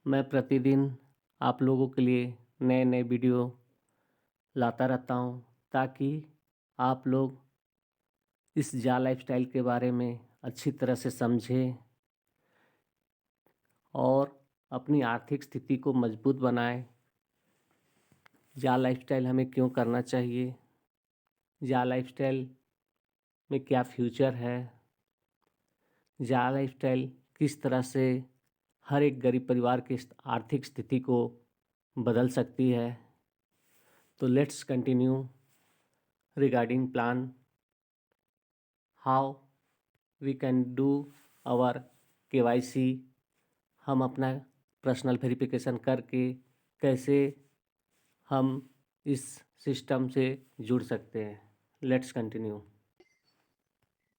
मैं प्रतिदिन आप लोगों के लिए नए नए वीडियो लाता रहता हूँ ताकि आप लोग इस जा लाइफस्टाइल के बारे में अच्छी तरह से समझें और अपनी आर्थिक स्थिति को मजबूत बनाएं। जा लाइफस्टाइल हमें क्यों करना चाहिए, जा लाइफस्टाइल में क्या फ्यूचर है, जा लाइफस्टाइल किस तरह से हर एक गरीब परिवार की आर्थिक स्थिति को बदल सकती है। तो let's continue regarding plan how we can do our KYC। हम अपना पर्सनल वेरिफिकेशन करके कैसे हम इस सिस्टम से जुड़ सकते हैं। Let's continue.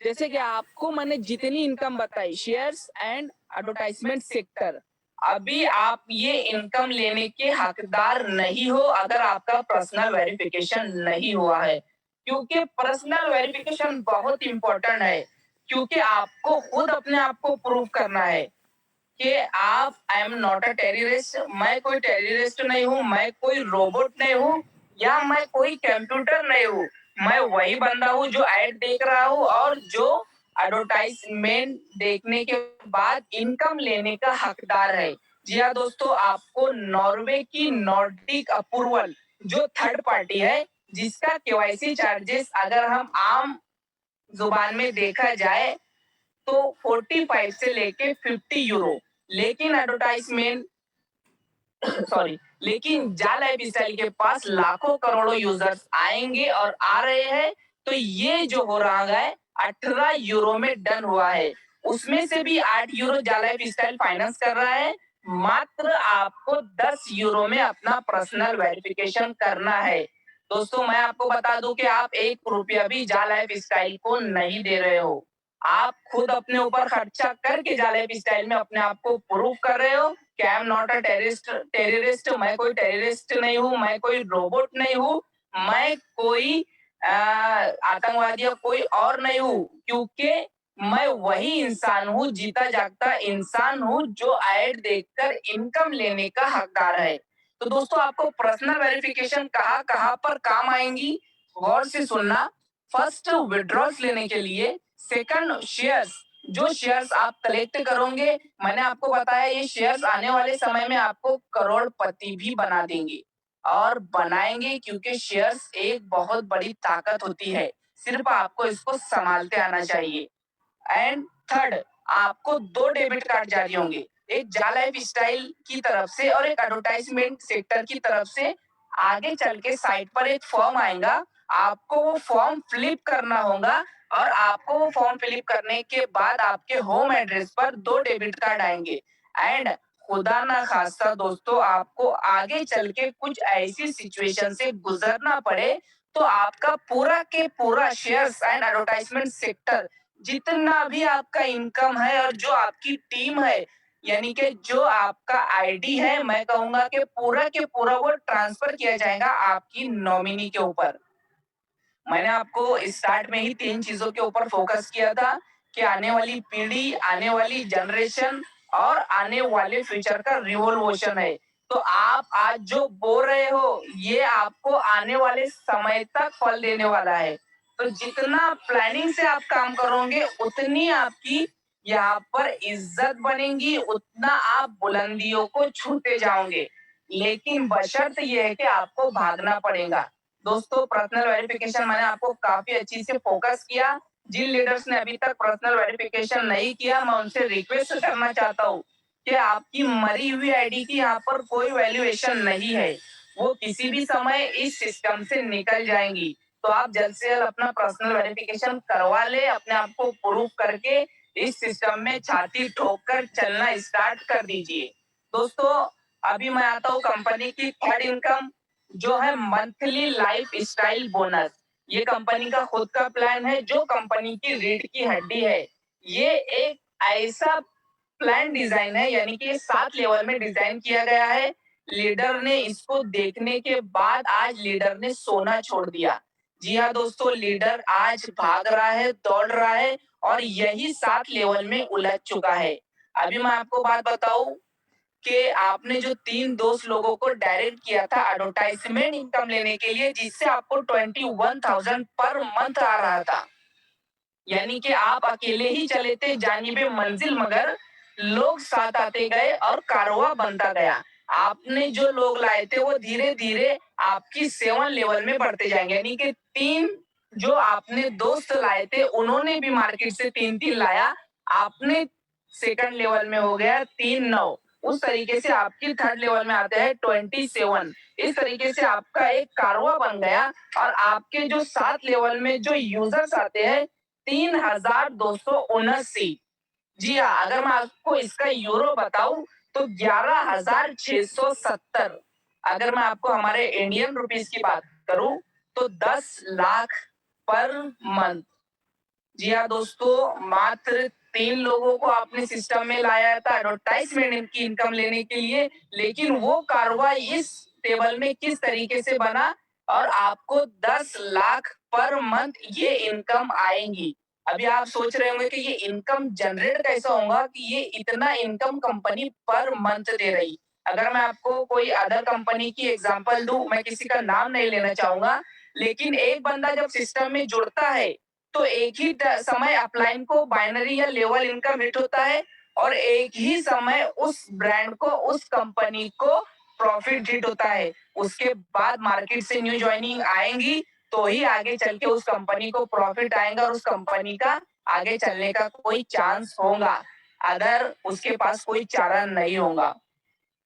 जैसे कि आपको मैंने जितनी इनकम बताई शेयर्स एंड एडवर्टाइजमेंट सेक्टर, अभी आप ये इनकम लेने के हकदार नहीं हो अगर आपका पर्सनल वेरिफिकेशन नहीं हुआ है, क्योंकि पर्सनल वेरिफिकेशन बहुत इंपॉर्टेंट है। क्योंकि आपको खुद अपने आप को प्रूव करना है कि आप I am not a terrorist, मैं कोई टेररिस्ट नहीं हूँ, मैं कोई रोबोट नहीं हूँ या मैं कोई कंप्यूटर नहीं हूँ। मैं वही बंदा हूँ जो ऐड देख रहा हूँ और जो एडवर्टाइजमेंट देखने के बाद इनकम लेने का हकदार है। जी हाँ दोस्तों, आपको नॉर्वे की नॉर्डिक अप्रूवल जो थर्ड पार्टी है, जिसका केवाईसी चार्जेस अगर हम आम जुबान में देखा जाए तो 45 से लेके 50 यूरो, लेकिन एडवर्टाइजमेंट लेकिन जा लाइफ स्टाइल के पास लाखों करोड़ों यूजर्स आएंगे और आ रहे हैं। तो ये जो हो रहा है 18 यूरो में डन हुआ है, उसमें से भी 8 यूरो जा लाइफ स्टाइल फाइनेंस कर रहा है। मात्र आपको 10 यूरो में अपना पर्सनल वेरिफिकेशन करना है। दोस्तों, मैं आपको बता दूं कि आप 1 रुपया भी जा लाइफ स्टाइल को नहीं दे रहे हो। आप खुद अपने ऊपर खर्चा करके जा लाइफ स्टाइल में अपने आप को प्रूव कर रहे हो कि I am not a terrorist, मैं कोई टेररिस्ट नहीं हूँ, मैं कोई रोबोट नहीं हूँ, मैं कोई आतंकवादी या कोई और नहीं हूँ, क्योंकि मैं वही इंसान हूँ, जीता जागता इंसान हूँ जो ऐड देखकर इनकम लेने का हकदार है। तो दोस्तों, आपको पर्सनल वेरिफिकेशन कहाँ कहाँ पर काम आएंगी, गौर से सुनना। फर्स्ट, विड्रॉल्स लेने के लिए। सेकंड, शेयर्स, जो शेयर्स आप कलेक्ट करोगे, मैंने आपको बताया ये शेयर्स आने वाले समय में आपको करोड़पति भी बना देंगे और बनाएंगे, क्योंकि शेयर्स एक बहुत बड़ी ताकत होती है, सिर्फ आपको इसको संभालते आना चाहिए। एंड थर्ड, आपको 2 डेबिट कार्ड जारी होंगे, एक जा लाइफ स्टाइल की तरफ से और एक एडवर्टाइजमेंट सेक्टर की तरफ से। आगे चल के साइट पर एक फॉर्म आएगा, आपको वो फॉर्म फिलिप करना होगा और आपको वो फॉर्म फिलिप करने के बाद आपके होम एड्रेस पर 2 डेबिट कार्ड आएंगे। एंड खुदा ना खास्ता दोस्तों, आपको आगे चल के कुछ ऐसी सिचुएशन से गुजरना पड़े तो आपका पूरा के पूरा शेयर्स एंड एडवर्टाइजमेंट सेक्टर, जितना भी आपका इनकम है और जो आपकी टीम है, यानी कि जो आपका आईडी है, मैं कहूंगा कि पूरा के पूरा वो ट्रांसफर किया जाएगा आपकी नॉमिनी के ऊपर। मैंने आपको स्टार्ट में ही 3 चीजों के ऊपर फोकस किया था कि आने वाली पीढ़ी, आने वाली जनरेशन और आने वाले फ्यूचर का रिवॉल्यूशन है। तो आप आज जो बोल रहे हो, ये आपको आने वाले समय तक फल देने वाला है। तो जितना प्लानिंग से आप काम करोगे, उतनी आपकी यहाँ पर इज्जत बनेगी, उतना आप बुलंदियों को छूते जाओगे। लेकिन बशर्त ये है कि आपको भागना पड़ेगा। दोस्तों, पर्सनल वेरिफिकेशन मैंने आपको काफी अच्छी से फोकस किया। जिन लीडर्स ने अभी तक पर्सनल वेरिफिकेशन नहीं किया, मैं उनसे रिक्वेस्ट करना चाहता हूँ कि आपकी मरी हुई आईडी की यहाँ पर कोई वैल्यूएशन नहीं है, वो किसी भी समय इस सिस्टम से निकल जाएंगी। तो आप जल्द से जल्द अपना पर्सनल वेरिफिकेशन करवा ले, अपने आप को प्रूव करके इस सिस्टम में छाती ठोक कर चलना स्टार्ट कर दीजिए। दोस्तों, अभी मैं आता हूँ कंपनी की थर्ड इनकम, जो है मंथली लाइफ स्टाइल बोनस। ये कंपनी का खुद का प्लान है, जो कंपनी की रीढ़ की हड्डी है। ये एक ऐसा प्लान डिजाइन है, यानी कि 7 लेवल में डिजाइन किया गया है। लीडर ने इसको देखने के बाद आज लीडर ने सोना छोड़ दिया। जी हाँ दोस्तों, लीडर आज भाग रहा है, दौड़ रहा है और यही 7 लेवल में उलझ चुका है। अभी मैं आपको बात बताऊं, कि आपने जो 3 दोस्त लोगों को डायरेक्ट किया था एडवर्टाइजमेंट इनकम लेने के लिए, जिससे आपको 21,000 पर मंथ आ रहा था। यानी कि आप अकेले ही चले थे जानिबे मंजिल, मगर लोग साथ आते गए और कारवां बनता गया। आपने जो लोग लाए थे वो धीरे-धीरे आपकी 7 लेवल में बढ़ते जाएंगे। यानी कि 3 जो आपने दोस्त लाए थे उन्होंने भी मार्केट से 3-3 लाया। आपने सेकंड लेवल में हो गया 3-9। उस तरीके से आपकी थर्ड लेवल में आते हैं 27। इस तरीके से आपका एक कारवां बन गया और आपके जो 7 लेवल में जो यूजर्स आते हैं 3,279। जी हाँ, अगर मैं आपको इसका यूरो बताऊं तो 11,670। अगर मैं आपको हमारे इंडियन रुपीस की बात करूं तो 10 लाख पर मंथ। जी हाँ दोस्तों, मात्र 3 लोगों को आपने सिस्टम में लाया था एडवर्टाइजमेंट की इनकम लेने के लिए, लेकिन वो कारवा इस टेबल में किस तरीके से बना और आपको 10 लाख पर मंथ ये इनकम आएंगी। अभी आप सोच रहे होंगे कि ये इनकम जनरेट कैसा होगा कि ये इतना इनकम कंपनी पर मंथ दे रही। अगर मैं आपको कोई अदर कंपनी की एग्जांपल दूं, मैं किसी का नाम नहीं लेना चाहूंगा, लेकिन एक बंदा जब सिस्टम में जुड़ता है तो एक ही समय अपलाइन को बाइनरी या लेवल इनकम हिट होता है और एक ही समय उस ब्रांड को, उस कंपनी को प्रॉफिट हिट होता है। उसके बाद मार्केट से न्यू ज्वाइनिंग आएंगी तो ही आगे चल के उस कंपनी को प्रॉफिट आएगा और उस कंपनी का आगे चलने का कोई चांस होगा। अदर उसके पास कोई चारा नहीं होगा।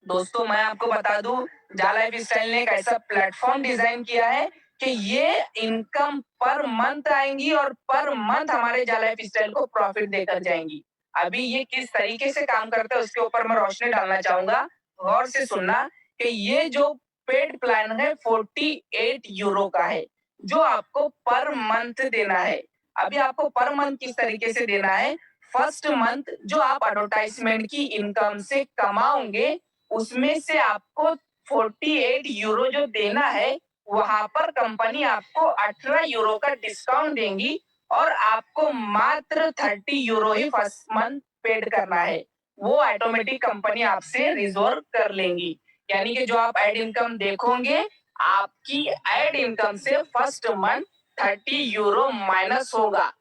दोस्तों मैं आपको बता दूं, जा लाइफ स्टाइल ने एक ऐसा प्लेटफॉर्म डिजाइन किया है कि ये इनकम पर मंथ आएंगी और पर मंथ हमारे जा लाइफ स्टाइल को प्रॉफिट देकर जाएंगी। अभी ये किस तरीके से काम करता है उसके ऊपर मैं रोशनी डालना चाहूंगा। गौर से सुनना कि ये जो पेड प्लान है 48 यूरो का है, जो आपको पर मंथ देना है। अभी आपको पर मंथ किस तरीके से देना है? फर्स्ट मंथ जो आप एडवर्टाइजमेंट की इनकम से कमाओगे उसमें से आपको 48 यूरो जो देना है, वहां पर कंपनी आपको 18 यूरो का डिस्काउंट देंगी और आपको मात्र 30 यूरो ही फर्स्ट मंथ पेड करना है। वो ऑटोमेटिक कंपनी आपसे रिजर्व कर लेंगी। यानी कि जो आप एड इनकम देखोगे, आपकी एड इनकम से फर्स्ट मंथ 30 यूरो माइनस होगा।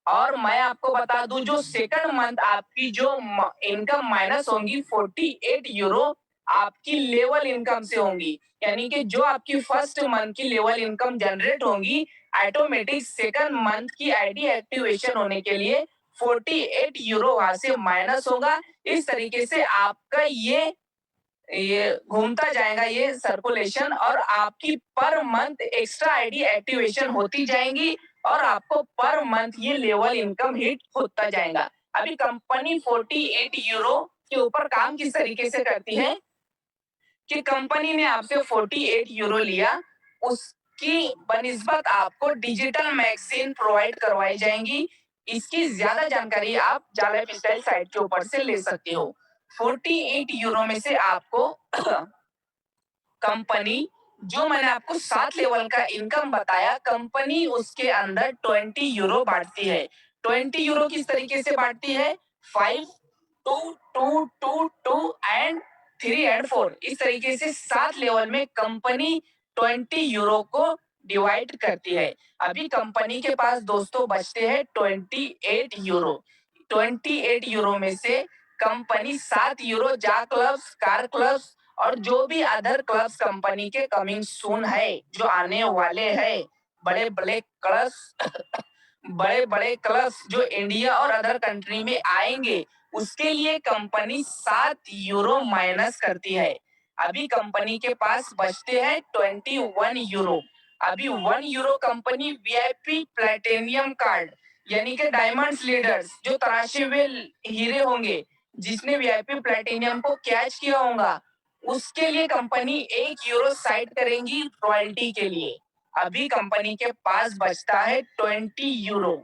और मैं आपको बता दूं, जो सेकंड मंथ आपकी जो इनकम माइनस होंगी 48 यूरो आपकी लेवल इनकम से होंगी। यानी कि जो आपकी फर्स्ट मंथ की लेवल इनकम जनरेट होंगी, ऑटोमेटिक सेकंड मंथ की आईडी एक्टिवेशन होने के लिए 48 यूरो वहां से माइनस होगा। इस तरीके से आपका ये घूमता जाएगा ये सर्कुलेशन और आपकी per month extra ID activation होती जाएंगी और आपको पर मंथ ये लेवल इनकम हिट होता जाएगा। अभी कंपनी 48 यूरो के ऊपर काम किस तरीके से करती है कि कंपनी ने आपसे 48 यूरो लिया, उसकी बनिस्बत आपको डिजिटल मैगजीन प्रोवाइड करवाई जाएंगी। इसकी ज्यादा जानकारी आप जाला स्टाइल साइट के ऊपर से ले सकते हो। 48 यूरो में से आपको कंपनी, जो मैंने आपको 7 लेवल का इनकम बताया, कंपनी उसके अंदर 20 यूरो बांटती है। 20 यूरो किस तरीके से बांटती है? 5, 2, 2, 2, 2 एंड 3 एंड 4। इस तरीके से 7 लेवल में कंपनी 20 यूरो को डिवाइड करती है। अभी कंपनी के पास दोस्तों बचते हैं 28 यूरो। 28 यूरो में से कंपनी 7 यूरो जा क्लब्स, कार क्लब्स और जो भी अदर क्लब्स कंपनी के कमिंग सून है, जो आने वाले हैं, बड़े बड़े क्लब्स बड़े बड़े क्लब्स जो इंडिया और अदर कंट्री में आएंगे, उसके लिए कंपनी 7 यूरो माइनस करती है। अभी कंपनी के पास बचते हैं 21 यूरो। अभी 1 euro company VIP platinum card, यानी कि डायमंड्स लीडर्स, जो तराशे हुए हीरे होंगे, जिसने वीआईपी प्लेटिनियम को कैच किया होगा, उसके लिए कंपनी 1 यूरो साइड करेंगी रॉयल्टी के लिए। अभी कंपनी के पास बचता है 20 यूरो।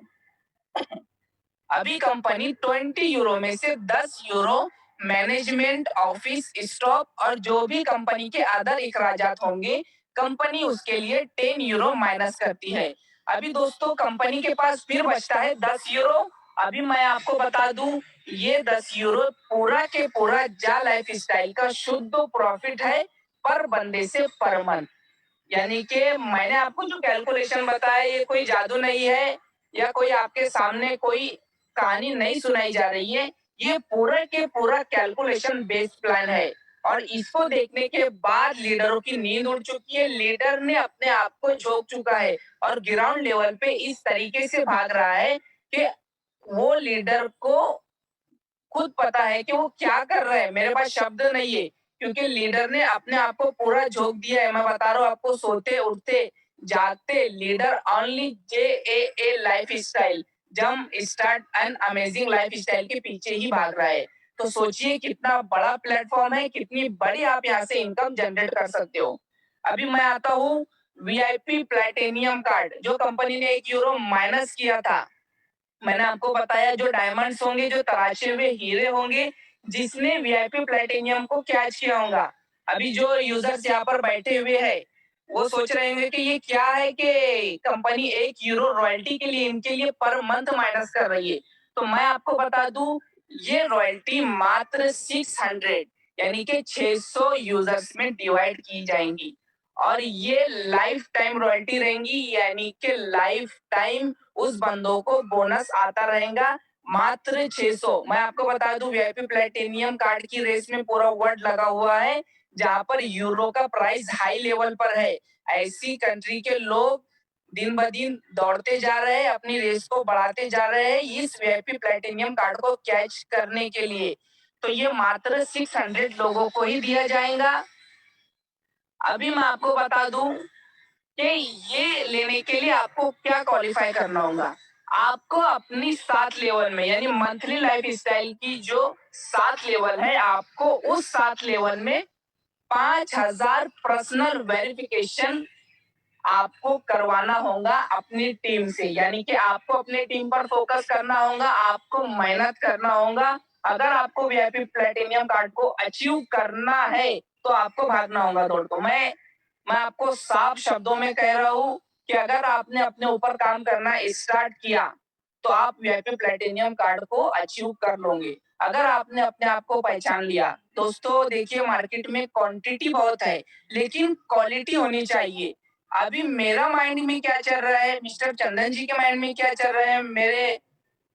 अभी कंपनी 20 यूरो में से 10 यूरो मैनेजमेंट, ऑफिस, स्टॉक और जो भी कंपनी के अदर इखराजात होंगे, कंपनी उसके लिए 10 यूरो माइनस करती है। अभी दोस्तों कंपनी के पास फिर बचता है 10 यूरो अभी मैं आपको बता दूं, ये 10 यूरो पूरा के पूरा जा लाइफ स्टाइल का शुद्ध प्रॉफिट है पर बंदे से पर मंथ। यानी कि मैंने आपको जो कैलकुलेशन बताया ये कोई जादू नहीं है या कोई आपके सामने कोई कहानी नहीं सुनाई जा रही है। ये पूरा के पूरा कैलकुलेशन बेस्ड प्लान है और इसको देखने के बाद लीडरों की नींद उड़ चुकी है। लीडर ने अपने आप को झोंक चुका है और ग्राउंड लेवल पे इस तरीके से भाग रहा है कि वो लीडर को खुद पता है कि वो क्या कर रहा है। मेरे पास शब्द नहीं है क्योंकि लीडर ने अपने आप को पूरा झोंक दिया है। मैं बता रहा हूँ आपको, सोते उठते जागते leader only JAA lifestyle, जम start an amazing lifestyle के पीछे ही भाग रहा है। तो सोचिए कितना बड़ा प्लेटफॉर्म है, कितनी बड़ी आप यहाँ से इनकम जनरेट कर सकते हो। अभी मैं आता हूँ VIP प्लेटिनियम कार्ड, जो कंपनी ने 1 यूरो माइनस किया था। मैंने आपको बताया जो डायमंड्स होंगे, जो तराशे हुए हीरे होंगे, जिसने VIP प्लेटिनियम को कैच किया होगा। अभी जो यूजर्स यहाँ पर बैठे हुए हैं, वो सोच रहे होंगे कि ये क्या है कि कंपनी 1 यूरो रॉयल्टी के लिए इनके लिए पर मंथ माइनस कर रही है। तो मैं आपको बता दूं, ये रॉयल्टी मात्र 600 यानी कि 600 यूजर्स में डिवाइड की जाएंगी और ये लाइफ टाइम रॉयल्टी रहेंगी, यानी कि लाइफ टाइम उस बंदों को बोनस आता रहेगा। मात्र 600। मैं आपको बता दूं, VIP प्लेटिनियम कार्ड की रेस में पूरा वर्ल्ड लगा हुआ है, जहां पर यूरो का प्राइस हाई लेवल पर है। ऐसी कंट्री के लोग दिन ब दिन दौड़ते जा रहे हैं, अपनी रेस को बढ़ाते जा रहे हैं इस VIP प्लेटिनियम कार्ड को कैच करने के लिए। तो ये मात्र 600 लोगों को ही दिया जाएगा। अभी मैं आपको बता दूं कि ये लेने के लिए आपको क्या क्वालिफाई करना होगा। आपको अपनी 7 लेवल में, यानी मंथली लाइफ स्टाइल की जो 7 लेवल है, आपको उस 7 लेवल में 5,000 पर्सनल वेरिफिकेशन आपको करवाना होगा अपनी टीम से। यानी कि आपको अपनी टीम पर फोकस करना होगा, आपको मेहनत करना होगा। अगर आपको VIP प्लेटिनियम कार्ड को अचीव करना है तो आपको भागना होगा दौड़ को। मैं आपको साफ शब्दों में कह रहा हूँ कि अगर आपने अपने ऊपर काम करना स्टार्ट किया तो आप VIP प्लेटिनियम कार्ड को अचीव कर लोगे। अगर आपने अपने आप को पहचान लिया। दोस्तों देखिए, मार्केट में क्वांटिटी बहुत है लेकिन क्वालिटी होनी चाहिए। अभी मेरा माइंड में क्या चल रहा है, मिस्टर चंदन जी के माइंड में क्या चल रहा है, मेरे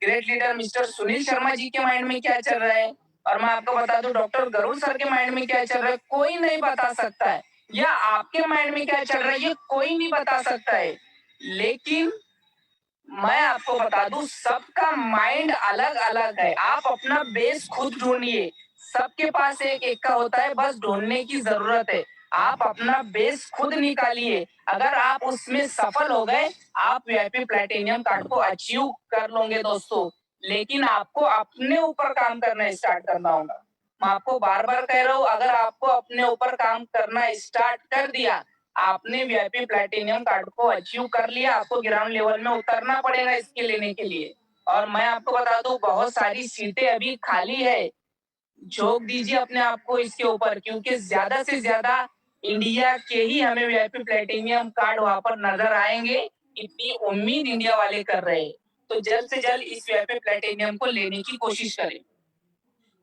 great leader mister Sunil Sharma ji के माइंड में क्या चल रहा है, और मैं आपको बता दूं डॉक्टर गरुड़ सर के माइंड में क्या चल रहा है, कोई नहीं बता सकता है। या आपके माइंड में क्या चल रहा है, ये कोई नहीं बता सकता है। लेकिन मैं आपको बता दूं, सबका माइंड अलग अलग है। आप अपना बेस खुद ढूंढिए। सबके पास एक एक का होता है, बस ढूंढने की जरूरत है। आप अपना बेस खुद निकालिए। अगर आप उसमें सफल हो गए, आप VIP प्लेटिनियम कार्ड को अचीव कर लोगे दोस्तों। लेकिन आपको अपने ऊपर काम करना स्टार्ट करना होगा। मैं आपको बार बार कह रहा हूँ, अगर आपको अपने ऊपर काम करना स्टार्ट कर दिया, आपने VIP प्लेटिनियम कार्ड को अचीव कर लिया, आपको ग्राउंड लेवल में उतरना पड़ेगा इसके लेने के लिए। और मैं आपको बता दूं, बहुत सारी सीटें अभी खाली है। झोंक दीजिए अपने आप को इसके ऊपर, क्योंकि ज्यादा से ज्यादा इंडिया के ही हमें VIP प्लेटिनियम कार्ड वहां पर नजर आएंगे। इतनी उम्मीद इंडिया वाले कर रहे हैं। तो जल्द से जल्द इस VIP प्लेटिनियम को लेने की कोशिश करें।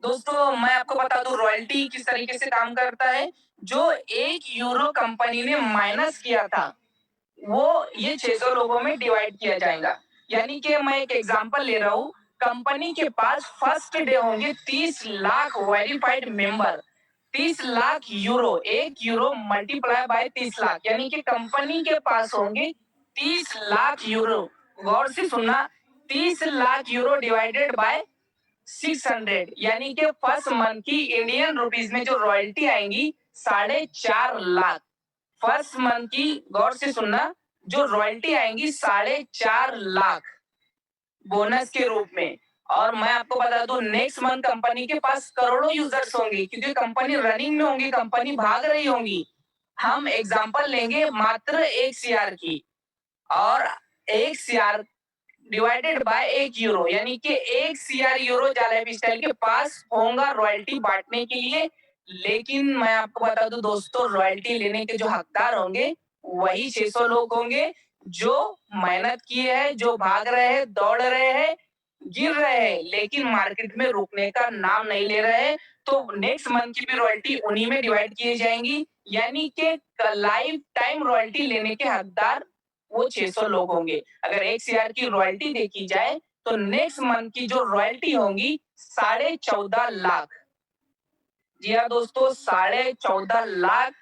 दोस्तों मैं आपको बता दूं, रॉयल्टी किस तरीके से काम करता है। जो 1 यूरो कंपनी ने माइनस किया था, वो ये 600 लोगों में डिवाइड किया जाएगा। यानी कि मैं एक एग्जांपल ले रहा हूँ, कंपनी के पास फर्स्ट डे होंगे 30 lakh verified member. 30 lakh euro, 1 euro multiply by 30 lakh, यानी कि कंपनी के पास होंगे 30 लाख यूरो। गौर से सुनना, 30 लाख यूरो डिवाइडेड बाय 600, यानी कि फर्स्ट मंथ की इंडियन रुपीज में जो रॉयल्टी आएंगी 4.5 लाख। फर्स्ट मंथ की, गौर से सुनना, जो रॉयल्टी आएंगी 4.5 लाख बोनस के रूप में। और मैं आपको बता दूं, नेक्स्ट मंथ कंपनी के पास करोड़ों यूजर्स होंगे, क्योंकि कंपनी रनिंग में होंगी, कंपनी भाग रही होंगी। हम एग्जांपल लेंगे मात्र 1 CR की, और 1 CR डिवाइडेड बाय 1 यूरो, यानी कि 1 CR यूरो जाला लाइफ स्टाइल के पास होगा रॉयल्टी बांटने के लिए। लेकिन मैं आपको बता दूं दोस्तों, रॉयल्टी लेने के जो हकदार होंगे वही 600 लोग होंगे जो मेहनत किए हैं, जो भाग रहे हैं, दौड़ रहे हैं। गिर रहे हैं, लेकिन मार्केट में रुकने का नाम नहीं ले रहे हैं। तो नेक्स्ट मंथ की भी रॉयल्टी उन्हीं में डिवाइड की जाएंगी, यानी कि लाइफ टाइम रॉयल्टी लेने के हकदार वो 600 लोग होंगे। अगर 1 शेयर की रॉयल्टी देखी जाए तो नेक्स्ट मंथ की जो रॉयल्टी होंगी 14.5 लाख। जी हाँ दोस्तों, 14.5 लाख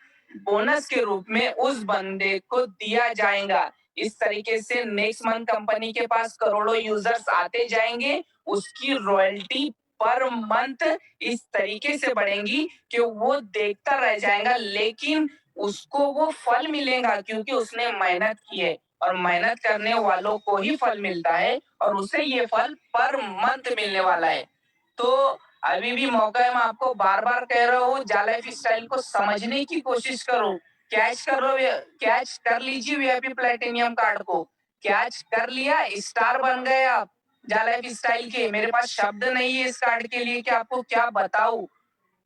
बोनस के रूप में उस बंदे को दिया जाएगा। इस तरीके से नेक्स्ट मंथ कंपनी के पास करोड़ों यूजर्स आते जाएंगे, उसकी रॉयल्टी पर मंथ इस तरीके से बढ़ेगी कि वो देखता रह जाएगा, लेकिन उसको वो फल मिलेगा क्योंकि उसने मेहनत की है और मेहनत करने वालों को ही फल मिलता है और उसे ये फल पर मंथ मिलने वाला है। तो अभी भी मौका है, मैं आपको बार बार कह रहा हूँ, जाला लाइफ स्टाइल को समझने की कोशिश करो। कैच कर लीजिए वीआईपी प्लेटिनियम कार्ड को। कैच कर लिया, स्टार बन गए आप जाला लाइफ स्टाइल के। मेरे पास शब्द नहीं है इस कार्ड के लिए कि आपको क्या बताऊं,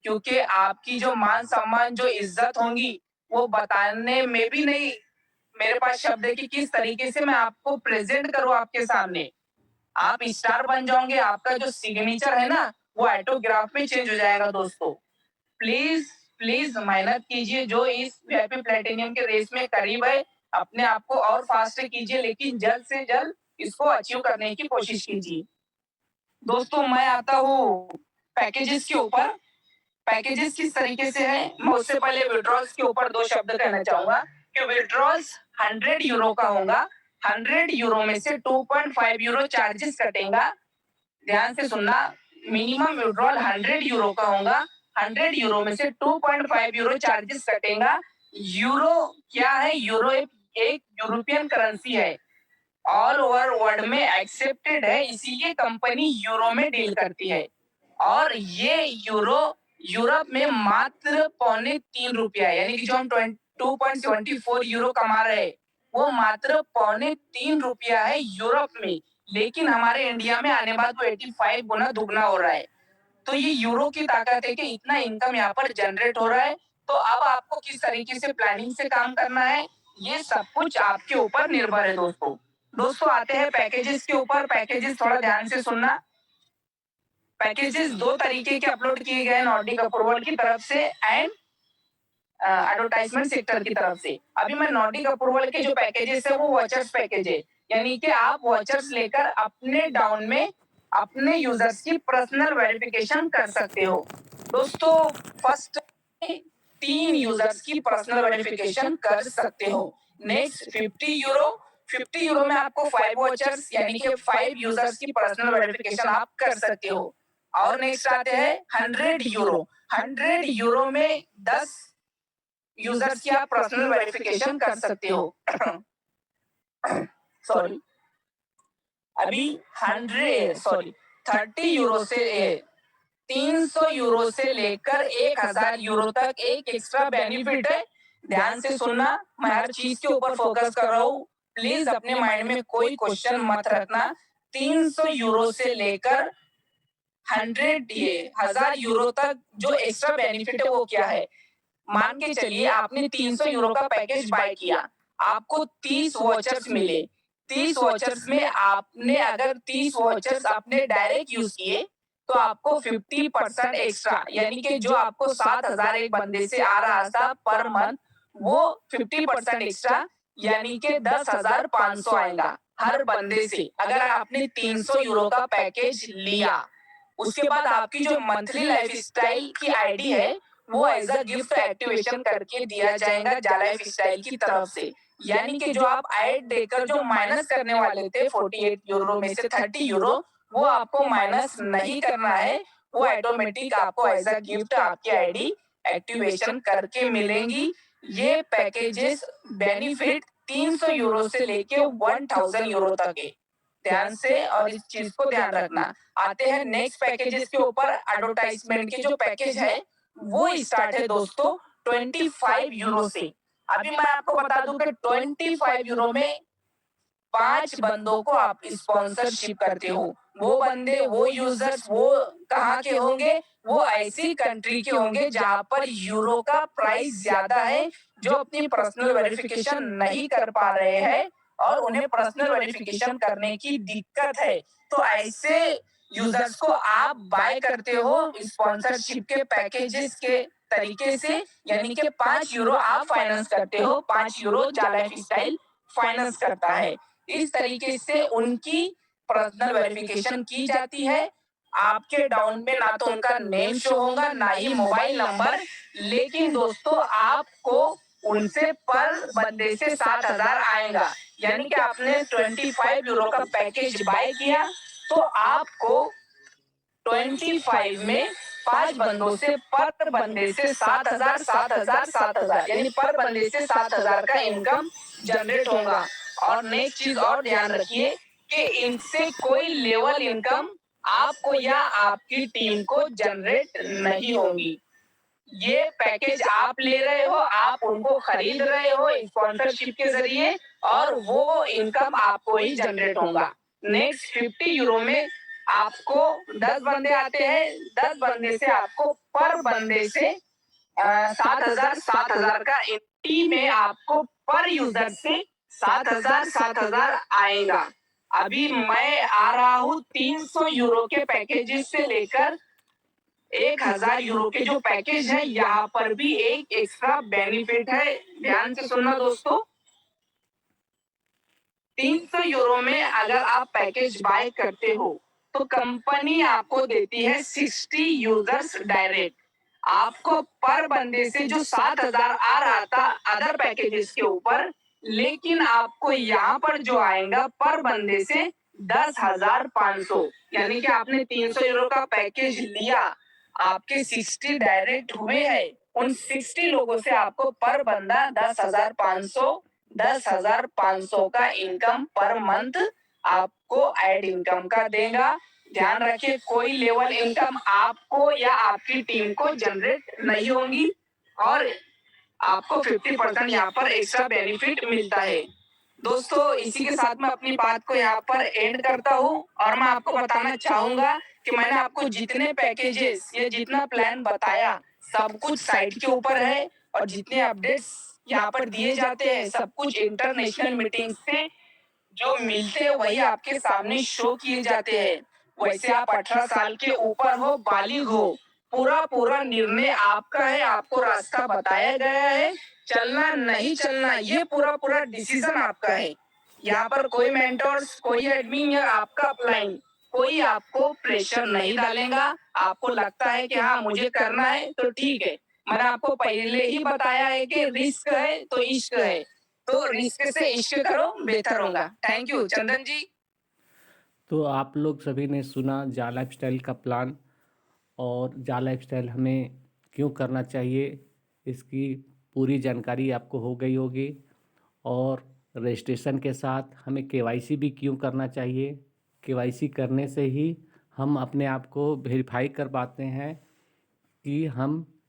क्योंकि आपकी जो मान सम्मान जो इज्जत होंगी वो बताने में भी नहीं मेरे पास शब्द है कि किस तरीके से मैं आपको प्रेजेंट करूं आपके सामने। आप स्टार बन जाओगे, आपका जो सिग्नेचर है ना वो ऑटोग्राफ में चेंज हो जाएगा दोस्तों। प्लीज प्लीज मेहनत कीजिए, जो इस वीआईपी प्लेटिनियम के रेस में करीब है, अपने आप को और फास्ट कीजिए, लेकिन जल्द से जल्द इसको अचीव करने की कोशिश कीजिए। दोस्तों मैं आता हूँ पैकेजेस के ऊपर। पैकेजेस किस तरीके से है, मैं उससे पहले विड्रॉल्स के ऊपर दो शब्द कहना चाहूंगा कि विड्रॉल्स 100 यूरो का होगा। 100 यूरो में से 2.5 यूरो चार्जेस कटेगा। ध्यान से सुनना, मिनिमम विड्रॉल 100 यूरो का होगा। 100 यूरो में से 2.5 यूरो चार्जेस कटेगा। यूरो क्या है? यूरो एक यूरोपियन करेंसी है, ऑल ओवर वर्ल्ड में एक्सेप्टेड है, इसीलिए कंपनी यूरो में डील करती है। और ये यूरो यूरोप में मात्र 3.25 रुपया है, यानी कि जो हम 2.74 यूरो कमा रहे हैं वो मात्र 3.25 रुपया है यूरोप में। लेकिन हमारे इंडिया में आने बाद वो 85 गुना दुगना हो रहा है। तो ये यूरो की ताकत है कि इतना इनकम यहाँ पर जनरेट हो रहा है। तो अब आपको किस तरीके से प्लानिंग से काम करना है, ये सब कुछ आपके ऊपर निर्भर है दोस्तों। दोस्तों आते हैं पैकेजेस के ऊपर। पैकेजेस थोड़ा ध्यान से सुनना। पैकेजेस दो तरीके के अपलोड किए गए, नॉर्डिक अप्रूवल की तरफ से एंड एडवर्टाइजमेंट सेक्टर की तरफ से। अभी मैं नॉर्डिक अप्रूवल के जो पैकेजेस है वो वॉचर्स पैकेज है, यानी कि आप वॉचर्स लेकर अपने डाउन में अपने यूजर्स की पर्सनल वेरिफिकेशन कर सकते हो। दोस्तों फर्स्ट 3 यूजर्स की पर्सनल वेरिफिकेशन कर सकते हो। नेक्स्ट 50 यूरो, 50 यूरो में आपको 5 वॉचर्स यानी कि 5 यूजर्स की पर्सनल वेरिफिकेशन आप कर सकते हो। और नेक्स्ट आते हैं 100 यूरो। 100 यूरो में 10 यूजर्स की आप पर्सनल वेरिफिकेशन कर सकते हो। सॉरी, अभी 30 यूरो से 300 यूरो से लेकर 1000 यूरो तक एक एक्स्ट्रा बेनिफिट है। ध्यान से सुनना, मैं हर चीज के ऊपर फोकस कर रहा हूँ, प्लीज अपने माइंड में कोई क्वेश्चन मत रखना। 300 यूरो से लेकर 1000 यूरो तक जो एक्स्ट्रा बेनिफिट है वो क्या है? मान के चलिए आपने 300 यूरो का पैकेज बाय किया, आपको 30 वॉचर्स मिले। 30 वॉचर्स में आपने अगर 30 वॉचर्स आपने डायरेक्ट यूज किए तो आपको 50% एक्स्ट्रा, यानी कि जो आपको 7,000 एक बंदे से आ रहा था पर मंथ, वो 50% एक्स्ट्रा यानी कि 10,500 आएगा हर बंदे से, अगर आपने 300 यूरो का पैकेज लिया। उसके बाद आपकी जो मंथली लाइफ स्टाइल की आईडी है वो एज अ गिफ्ट एक्टिवेशन करके दिया जाएगा जाला लाइफ स्टाइल की तरफ से। यानी कि जो आप ऐड देकर जो माइनस करने वाले थे 48 यूरो में से 30 यूरो, वो आपको माइनस नहीं करना है, वो ऑटोमेटिक आपको एज अ गिफ्ट आपकी आईडी एक्टिवेशन करके मिलेंगी। ये पैकेजेस बेनिफिट 300 यूरो से लेके 1000 यूरो तक है। ध्यान से और इस चीज को ध्यान रखना। आते हैं नेक्स्ट पैकेजेस के ऊपर। एडवर्टाइजमेंट के जो पैकेज है वो स्टार्ट है दोस्तों 25 यूरो से। अभी मैं आपको बता दूं कि 25 यूरो में 5 बंदों को आप स्पॉन्सरशिप करते हो। वो बंदे, वो यूजर्स, वो कहाँ के होंगे? वो ऐसी कंट्री के होंगे जहां पर यूरो का प्राइस ज्यादा है, जो अपनी पर्सनल वेरिफिकेशन नहीं कर पा रहे हैं। और उन्हें पर्सनल वेरिफिकेशन करने की दिक्कत है। तो ऐसे यूजर्स को आप बाय करते हो स्पॉन्सरशिप के पैकेजेस के तरीके से, यानी कि 5 यूरो आप फाइनेंस करते हो, 5 यूरो जा लाइफस्टाइल फाइनेंस करता है। इस तरीके से उनकी पर्सनल वेरिफिकेशन की जाती है। आपके डाउन में ना तो उनका नेम शो होगा, ना ही मोबाइल नंबर, लेकिन दोस्तों आपको उनसे पर बंदे से 7,000 आएगा। यानी कि आपने 25 यूरो का पैकेज बाय किया तो आपको 25 में 5 बंदों से पर बंदे से 7,000 7,000 7,000 यानी पर बंदे से 7,000 का इनकम जनरेट होगा। और नेक्स्ट चीज और ध्यान रखिए कि इनसे कोई लेवल इनकम आपको या आपकी टीम को जनरेट नहीं होगी। ये पैकेज आप ले रहे हो, आप उनको खरीद रहे हो स्पॉन्सरशिप के जरिए और वो इनकम आपको ही जनरेट होगा। नेक्स्ट 50 यूरो में आपको 10 बंदे आते हैं, 10 बंदे से आपको पर बंदे से 7,000 का टीम में आपको पर यूजर से 7,000 आएगा। अभी मैं आ रहा हूँ 300 यूरो के पैकेजेस से लेकर 1,000 यूरो के जो पैकेज है, यहाँ पर भी एक एक्स्ट्रा बेनिफिट है। ध्यान से सुनना दोस्तों, 300 यूरो में अगर आप पैकेज बाय करते हो तो कंपनी आपको देती है 60 यूजर्स डायरेक्ट। आपको पर बंदे से जो 7,000 आ रहा था अदर पैकेजेस के ऊपर, लेकिन आपको यहाँ पर जो आएगा पर बंदे से 10,500, यानी कि आपने 300 यूरो का पैकेज लिया, आपके 60 डायरेक्ट हुए हैं, उन 60 लोगों से आपको पर बंदा 10,500 का इनकम पर मंथ आपको ऐड इनकम का देगा। ध्यान रखिए कोई लेवल इनकम आपको या आपकी टीम को जनरेट नहीं होगी और आपको 50% यहाँ पर एक्स्ट्रा बेनिफिट मिलता है। दोस्तों इसी के साथ मैं अपनी बात को यहाँ पर एंड करता हूँ और मैं आपको बताना चाहूंगा कि मैंने आपको जितने पैकेजेस या जितना प्लान बताया सब कुछ साइट के ऊपर है और जितने अपडेट्स यहाँ पर दिए जाते हैं सब कुछ इंटरनेशनल मीटिंग से जो मिलते हैं वही आपके सामने शो किए जाते हैं। वैसे आप 18 साल के ऊपर हो, बालिग हो, पूरा निर्णय आपका है, आपको रास्ता बताया गया है, चलना नहीं चलना ये पूरा डिसीजन आपका है। यहाँ पर कोई मेंटर्स, कोई एडमिन या आपका अपलाइन कोई आपको प्रेशर नहीं डालेगा। आपको लगता है कि हाँ मुझे करना है तो ठीक है। मैंने आपको पहले ही बताया है कि रिस्क है तो इश्क है, तो रिस्क से इश्क करो बेहतर होगा। थैंक यू चंदन जी। तो आप लोग सभी ने सुना जा लाइफस्टाइल का प्लान और जा लाइफस्टाइल हमें क्यों करना चाहिए, इसकी पूरी जानकारी आपको हो गई होगी। और रजिस्ट्रेशन के साथ हमें केवाईसी भी क्यों करना चाहिए, केवाईसी करने से ही हम अपने आप को वेरीफाई कर पाते हैं कि हम